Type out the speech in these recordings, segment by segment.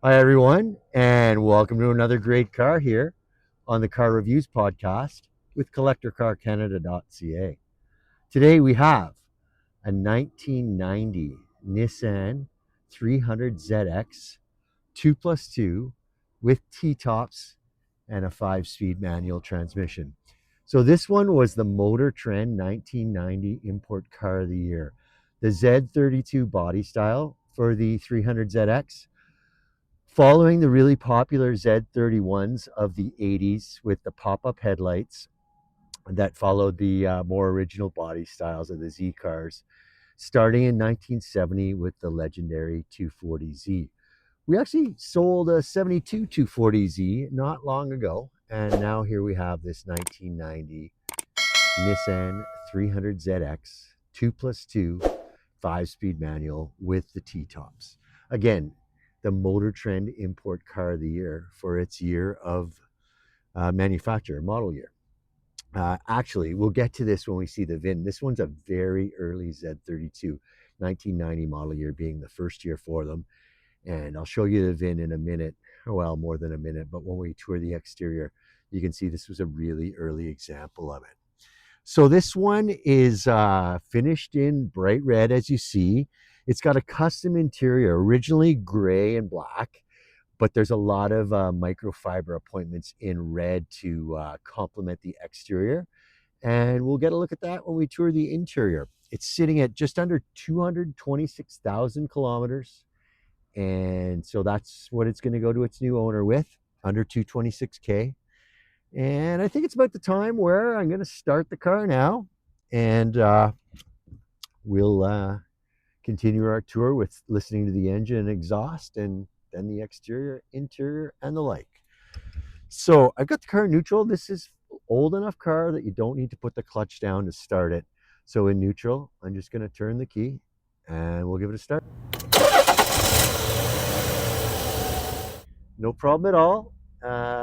Hi, everyone, and welcome to another great car here on the Car Reviews podcast with CollectorCarCanada.ca. Today we have a 1990 Nissan 300ZX 2 plus 2 with T-tops and a 5-speed manual transmission. So this one was the Motor Trend 1990 Import Car of the Year. The Z32 body style for the 300ZX, following the really popular Z31s of the 80s with the pop-up headlights that followed the more original body styles of the Z cars, starting in 1970 with the legendary 240Z. We actually sold a 72 240Z not long ago, and now here we have this 1990 Nissan 300ZX 2 plus 2 5-speed manual with the T-tops. Again, the Motor Trend Import Car of the Year for its year of manufacturer, model year. Actually, we'll get to this when we see the VIN. This one's a very early Z32, 1990 model year being the first year for them. And I'll show you the VIN in a minute. Well, more than a minute, but when we tour the exterior, you can see this was a really early example of it. So this one is finished in bright red, as you see. It's got a custom interior, originally gray and black, but there's a lot of microfiber appointments in red to complement the exterior. And we'll get a look at that when we tour the interior. It's sitting at just under 226,000 kilometers. And so that's what it's going to go to its new owner with, under 226K. And I think it's about the time where I'm going to start the car now, and we'll continue our tour with listening to the engine and exhaust, and then the exterior, interior, and the like. So I've got the car in neutral. This is old enough car that you don't need to put the clutch down to start it. So in neutral, I'm just going to turn the key, and we'll give it a start. No problem at all.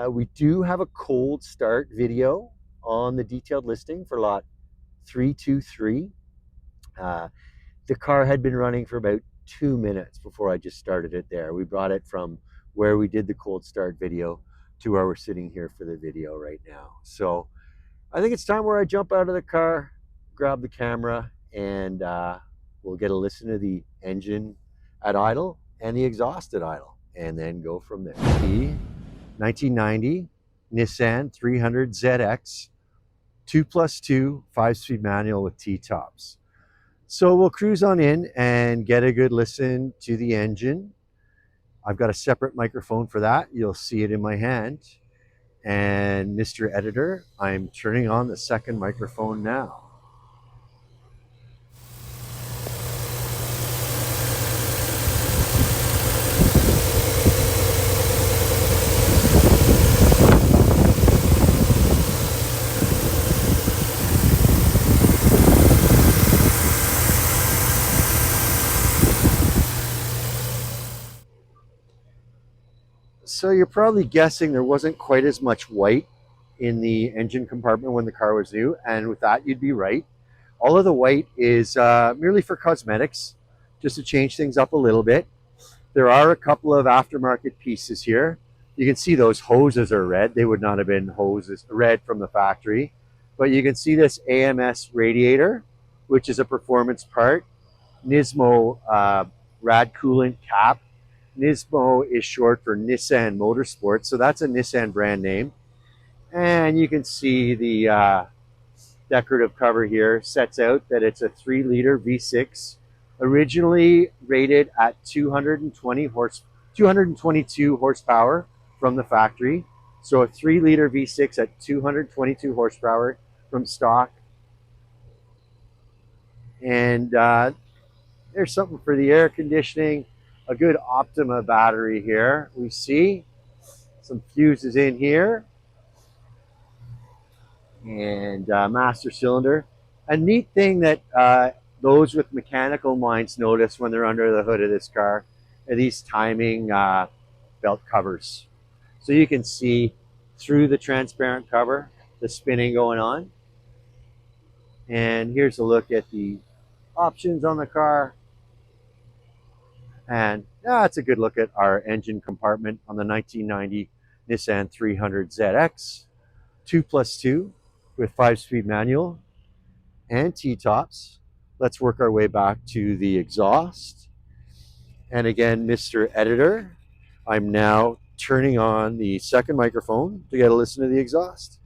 We do have a cold start video on the detailed listing for lot 323. The car had been running for about 2 minutes before I just started it there. We brought it from where we did the cold start video to where we're sitting here for the video right now. So I think it's time where I jump out of the car, grab the camera, and we'll get a listen to the engine at idle and the exhaust at idle, and then go from there. The 1990 Nissan 300ZX 2 plus 2 5-speed manual with T-tops. So we'll cruise on in and get a good listen to the engine. I've got a separate microphone for that. You'll see it in my hand. And Mr. Editor, I'm turning on the second microphone now. So you're probably guessing there wasn't quite as much white in the engine compartment when the car was new, and with that you'd be right. All of the white is merely for cosmetics, just to change things up a little bit. There are a couple of aftermarket pieces here. You can see those hoses are red. They would not have been hoses red from the factory, but you can see this AMS radiator, which is a performance part. Nismo rad coolant cap. Nismo is short for Nissan Motorsport, so that's a Nissan brand name. And you can see the decorative cover here sets out that it's a 3-liter V6, originally rated at 222 horsepower from the factory. So a 3-liter V6 at 222 horsepower from stock. And there's something for the air conditioning. A good Optima battery here. We see some fuses in here, and master cylinder. A neat thing that those with mechanical minds notice when they're under the hood of this car are these timing belt covers. So you can see through the transparent cover the spinning going on. And here's a look at the options on the car. And that's a good look at our engine compartment on the 1990 Nissan 300ZX 2+2 with 5-speed manual and T-tops. Let's work our way back to the exhaust. And again, Mr. Editor, I'm now turning on the second microphone to get a listen to the exhaust.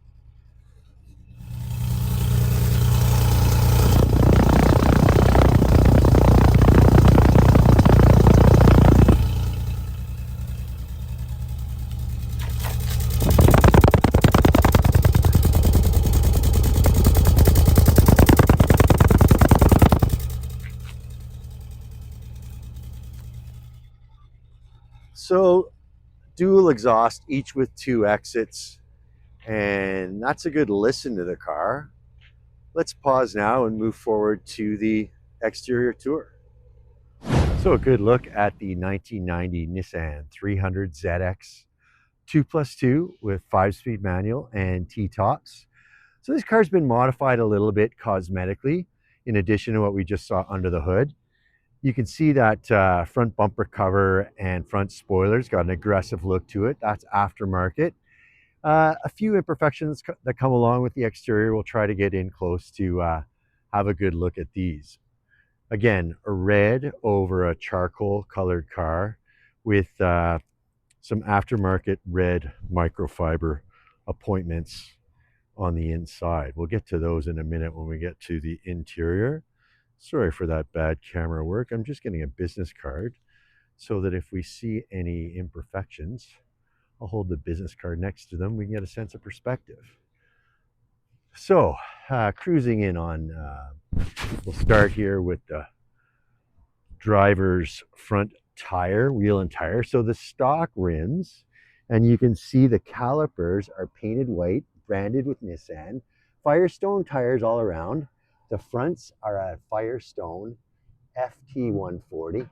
So dual exhaust, each with 2 exits, and that's a good listen to the car. Let's pause now and move forward to the exterior tour. So a good look at the 1990 Nissan 300ZX 2+2 with 5-speed manual and T-tops. So this car's been modified a little bit cosmetically in addition to what we just saw under the hood. You can see that front bumper cover and front spoilers got an aggressive look to it. That's aftermarket. A few imperfections that come along with the exterior. We'll try to get in close to have a good look at these. Again, a red over a charcoal colored car with some aftermarket red microfiber appointments on the inside. We'll get to those in a minute when we get to the interior. Sorry for that bad camera work. I'm just getting a business card so that if we see any imperfections, I'll hold the business card next to them. We can get a sense of perspective. So, cruising in on, we'll start here with the driver's front tire, wheel and tire. So the stock rims, and you can see the calipers are painted white, branded with Nissan. Firestone tires all around. The fronts are a Firestone FT140,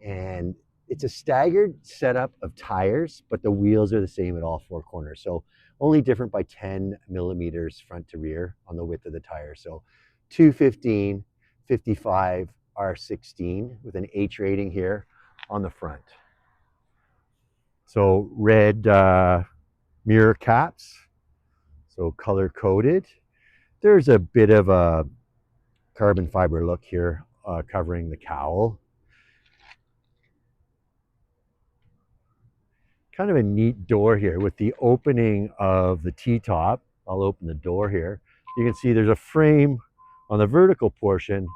and it's a staggered setup of tires, but the wheels are the same at all 4 corners. So only different by 10 millimeters front to rear on the width of the tire. So 215, 55, R16 with an H rating here on the front. So red mirror caps, so color coded. There's a bit of a carbon fiber look here covering the cowl. Kind of a neat door here with the opening of the T-top. I'll open the door here. You can see there's a frame on the vertical portion,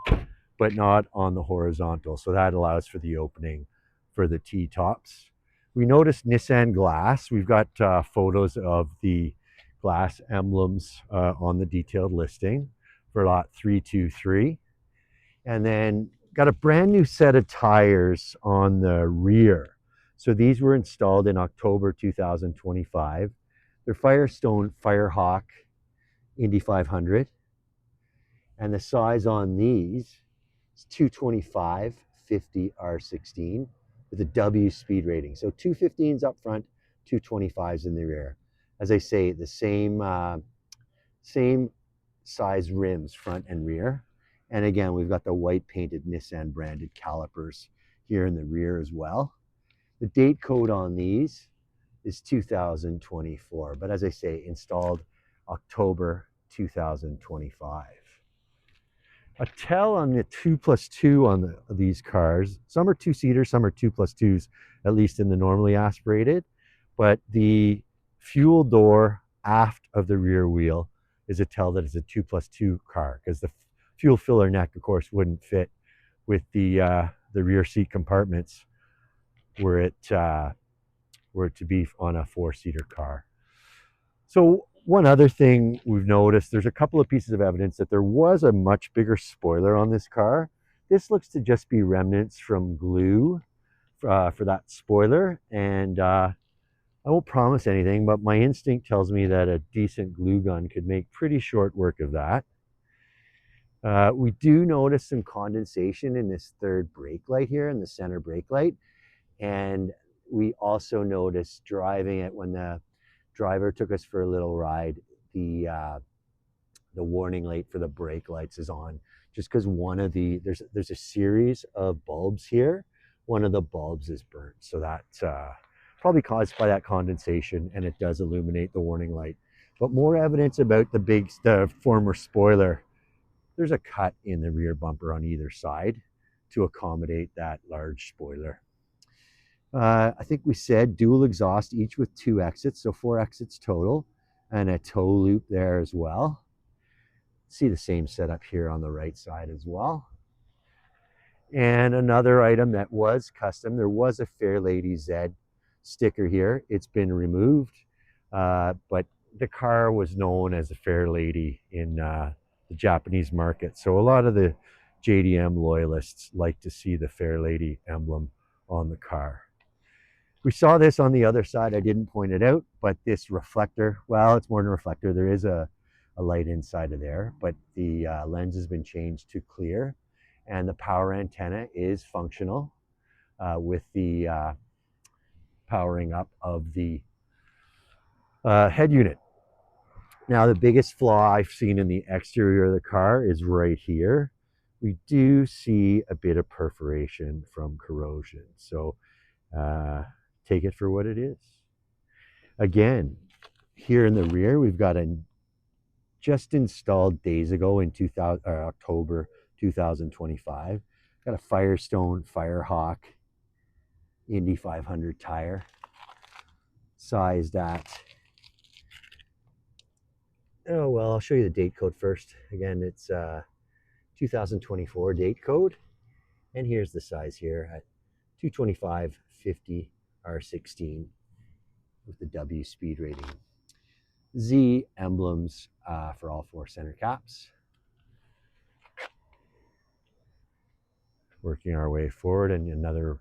but not on the horizontal. So that allows for the opening for the T-tops. We noticed Nissan glass. We've got photos of the glass emblems on the detailed listing for lot 323. And then got a brand new set of tires on the rear. So these were installed in October 2025. They're Firestone Firehawk Indy 500. And the size on these is 225 50 R16 with a W speed rating. So 215s up front, 225s in the rear. As I say, the same size rims front and rear. And again, we've got the white painted Nissan branded calipers here in the rear as well. The date code on these is 2024, but as I say, installed October 2025. A tell on the 2+2 on these cars. Some are 2-seaters, some are 2+2s, at least in the normally aspirated. But the fuel door aft of the rear wheel is a tell that it's a 2+2 car, because the fuel filler neck, of course, wouldn't fit with the rear seat compartments were it to be on a 4-seater car. So one other thing we've noticed, there's a couple of pieces of evidence that there was a much bigger spoiler on this car. This looks to just be remnants from glue for that spoiler. And I won't promise anything, but my instinct tells me that a decent glue gun could make pretty short work of that. We do notice some condensation in this third brake light here, in the center brake light. And we also noticed driving it when the driver took us for a little ride, the warning light for the brake lights is on, just because one of the there's a series of bulbs here one of the bulbs is burnt. So that's probably caused by that condensation, and it does illuminate the warning light. But more evidence about the former spoiler. There's a cut in the rear bumper on either side to accommodate that large spoiler. I think we said dual exhaust, each with 2 exits, so 4 exits total, and a tow loop there as well. See the same setup here on the right side as well. And another item that was custom, there was a Fairlady Z sticker here. It's been removed, but the car was known as a Fairlady in the Japanese market. So a lot of the JDM loyalists like to see the Fairlady emblem on the car. We saw this on the other side. I didn't point it out, but this reflector, well, it's more than a reflector. There is a light inside of there, but the lens has been changed to clear, and the power antenna is functional with the powering up of the head unit. Now, the biggest flaw I've seen in the exterior of the car is right here. We do see a bit of perforation from corrosion. So take it for what it is. Again, here in the rear, we've got a just installed days ago in October 2025. Got a Firestone Firehawk Indy 500 tire, sized at, oh well, I'll show you the date code first. Again, it's 2024 date code, and here's the size here at 225/50 R16 with the W speed rating. Z emblems for all 4 center caps. Working our way forward, and another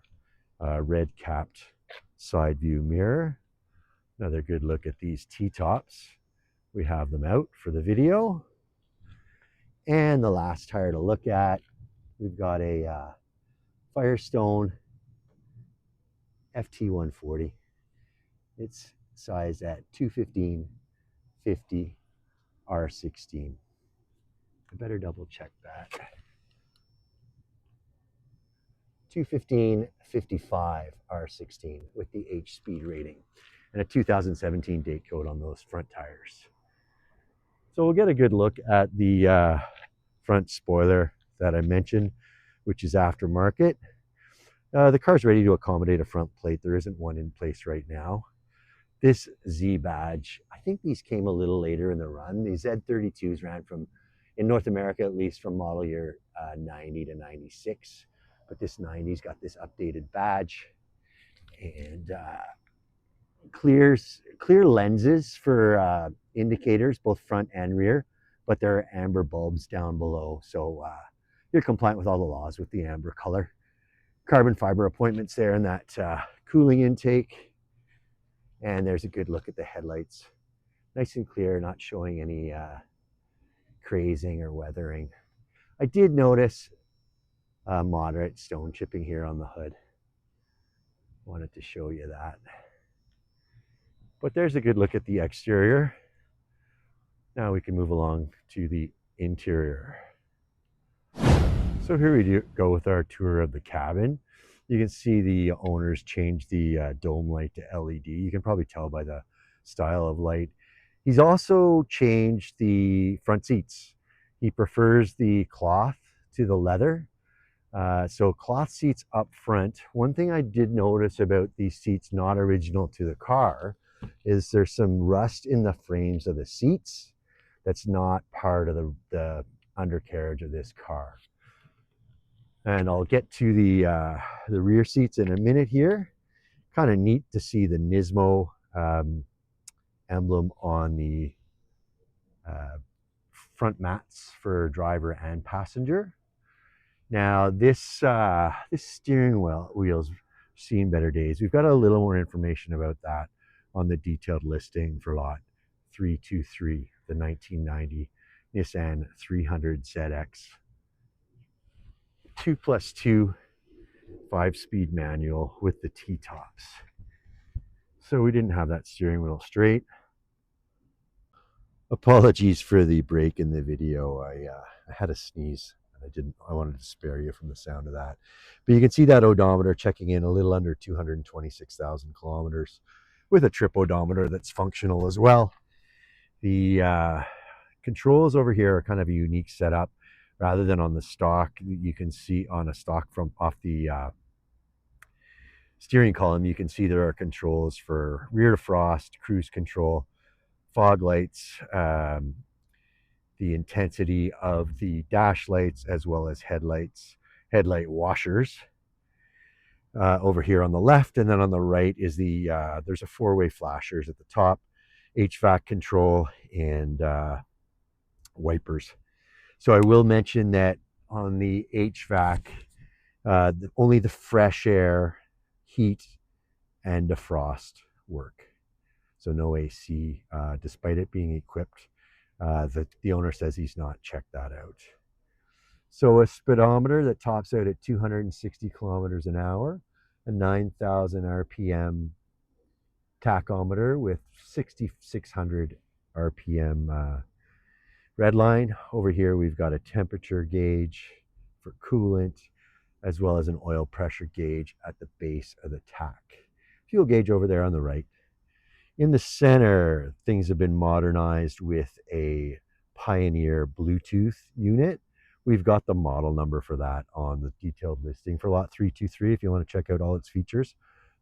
red capped side view mirror. Another good look at these T-tops. We have them out for the video. And the last tire to look at, we've got a Firestone FT140. It's sized at 215/50 R16. I better double check that. 215/55 R16 with the H speed rating and a 2017 date code on those front tires. So we'll get a good look at the front spoiler that I mentioned, which is aftermarket. The car's ready to accommodate a front plate. There isn't one in place right now. This Z badge, I think these came a little later in the run. These Z32s ran from, in North America at least, from model year 90 to 96. But this 90's got this updated badge, and clear lenses for indicators, both front and rear, but there are amber bulbs down below. So you're compliant with all the laws with the amber color. Carbon fiber appointments there in that cooling intake. And there's a good look at the headlights. Nice and clear, not showing any crazing or weathering. I did notice moderate stone chipping here on the hood. Wanted to show you that. But there's a good look at the exterior. Now we can move along to the interior. So here we go with our tour of the cabin. You can see the owners changed the dome light to LED. You can probably tell by the style of light. He's also changed the front seats. He prefers the cloth to the leather. So cloth seats up front. One thing I did notice about these seats, not original to the car, is there's some rust in the frames of the seats that's not part of the undercarriage of this car. And I'll get to the rear seats in a minute here. Kind of neat to see the Nismo emblem on the front mats for driver and passenger. Now this steering wheel's seen better days. We've got a little more information about that on the detailed listing for lot 323, the 1990 Nissan 300ZX. 2+2 5-speed manual with the T-tops. So we didn't have that steering wheel straight. Apologies for the break in the video. I had a sneeze I wanted to spare you from the sound of that. But you can see that odometer checking in a little under 226,000 kilometers with a trip odometer that's functional as well. The controls over here are kind of a unique setup. Rather than on the stock, you can see on a stock from off the steering column, you can see there are controls for rear defrost, cruise control, fog lights, the intensity of the dash lights, as well as headlight washers. Over here on the left, and then on the right is there's a four-way flashers at the top, HVAC control, and wipers. So I will mention that on the HVAC, only the fresh air, heat, and defrost work. So no AC, despite it being equipped. The owner says he's not checked that out. So a speedometer that tops out at 260 kilometers an hour, a 9,000 RPM tachometer with 6,600 RPM red line. Over here we've got a temperature gauge for coolant, as well as an oil pressure gauge at the base of the tach. Fuel gauge over there on the right. In the center, things have been modernized with a Pioneer Bluetooth unit. We've got the model number for that on the detailed listing for lot 323 if you want to check out all its features.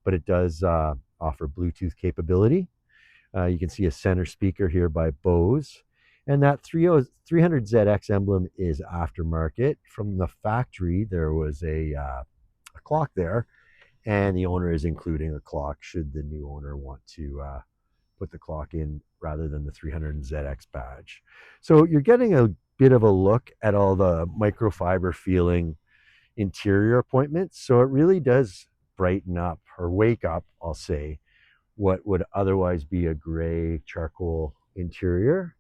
But it does offer Bluetooth capability. You can see a center speaker here by Bose. And that 300ZX emblem is aftermarket. From the factory, there was a clock there, and the owner is including a clock should the new owner want to put the clock in rather than the 300ZX badge. So you're getting a bit of a look at all the microfiber feeling interior appointments. So it really does brighten up, or wake up, I'll say, what would otherwise be a gray charcoal interior.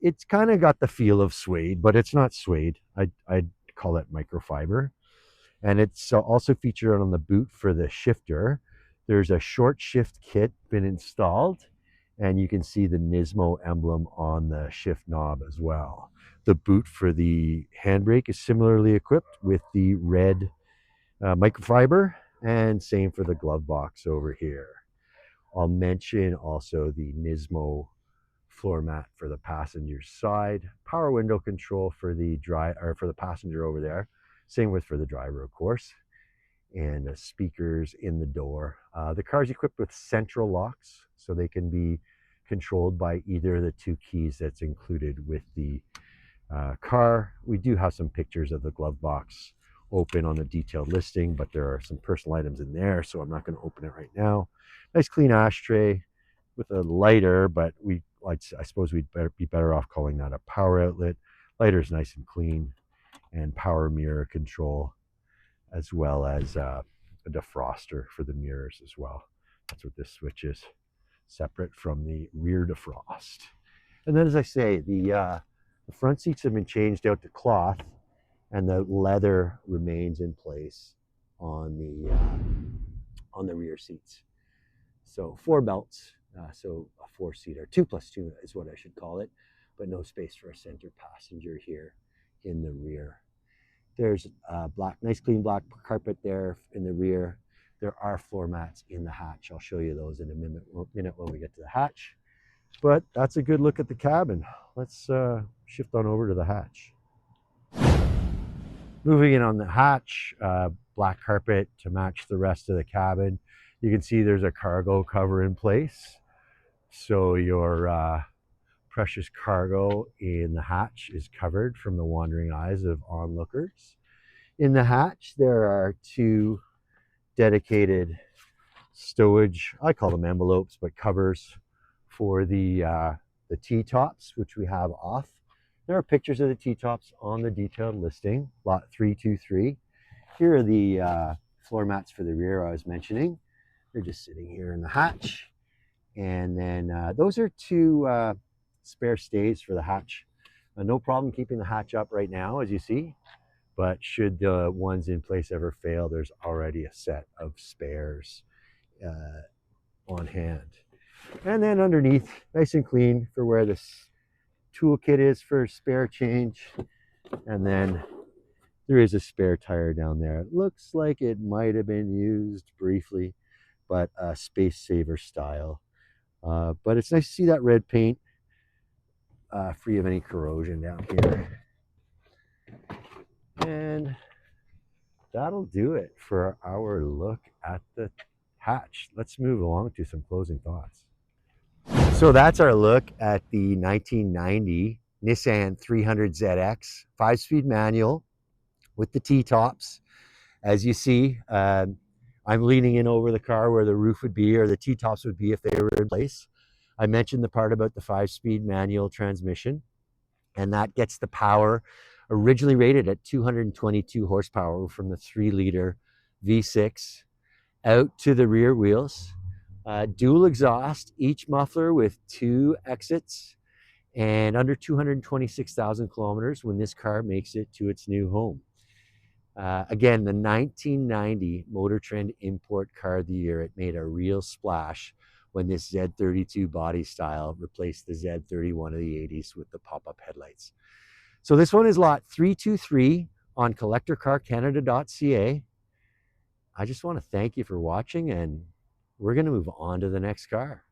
It's kind of got the feel of suede, but it's not suede. I'd call it microfiber. And it's also featured on the boot for the shifter. There's a short shift kit been installed, and you can see the Nismo emblem on the shift knob as well. The boot for the handbrake is similarly equipped with the red microfiber, and same for the glove box over here. I'll mention also the Nismo floor mat for the passenger side, power window control for the for the passenger over there. Same with for the driver, of course, and speakers in the door. The car is equipped with central locks, so they can be controlled by either of the two keys that's included with the car. We do have some pictures of the glove box open on the detailed listing, but there are some personal items in there, so I'm not going to open it right now. Nice clean ashtray with a lighter, but I suppose we'd be better off calling that a power outlet. Lighter's nice and clean, and power mirror control, as well as a defroster for the mirrors as well. That's what this switch is, separate from the rear defrost. And then, as I say, the front seats have been changed out to cloth, and the leather remains in place on the rear seats. So 4 belts, so a 4-seater, 2+2 is what I should call it, but no space for a center passenger here in the rear. There's nice clean black carpet there in the rear. There are floor mats in the hatch. I'll show you those in a minute when we get to the hatch. But that's a good look at the cabin. Let's shift on over to the hatch. Moving in on the hatch, black carpet to match the rest of the cabin. You can see there's a cargo cover in place. So your precious cargo in the hatch is covered from the wandering eyes of onlookers. In the hatch, there are 2 dedicated stowage, I call them envelopes, but covers for the T-tops, which we have off. There are pictures of the T-tops on the detailed listing, lot 323. Here are the floor mats for the rear I was mentioning. They're just sitting here in the hatch. And then those are 2 spare stays for the hatch. No problem keeping the hatch up right now, as you see. But should the ones in place ever fail, there's already a set of spares on hand. And then underneath, nice and clean for where this toolkit is for spare change. And then there is a spare tire down there. It looks like it might have been used briefly, but a space saver style. But it's nice to see that red paint free of any corrosion down here. And that'll do it for our look at the hatch. Let's move along to some closing thoughts. So that's our look at the 1990 Nissan 300ZX 5-speed manual with the T-tops. As you see, I'm leaning in over the car where the roof would be, or the T-tops would be if they were in place. I mentioned the part about the 5-speed manual transmission, and that gets the power originally rated at 222 horsepower from the 3-liter V6 out to the rear wheels. Dual exhaust, each muffler with 2 exits, and under 226,000 kilometers when this car makes it to its new home. Again, the 1990 Motor Trend Import Car of the Year. It made a real splash when this Z32 body style replaced the Z31 of the 80s with the pop-up headlights. So this one is lot 323 on collectorcarcanada.ca. I just want to thank you for watching, and we're going to move on to the next car.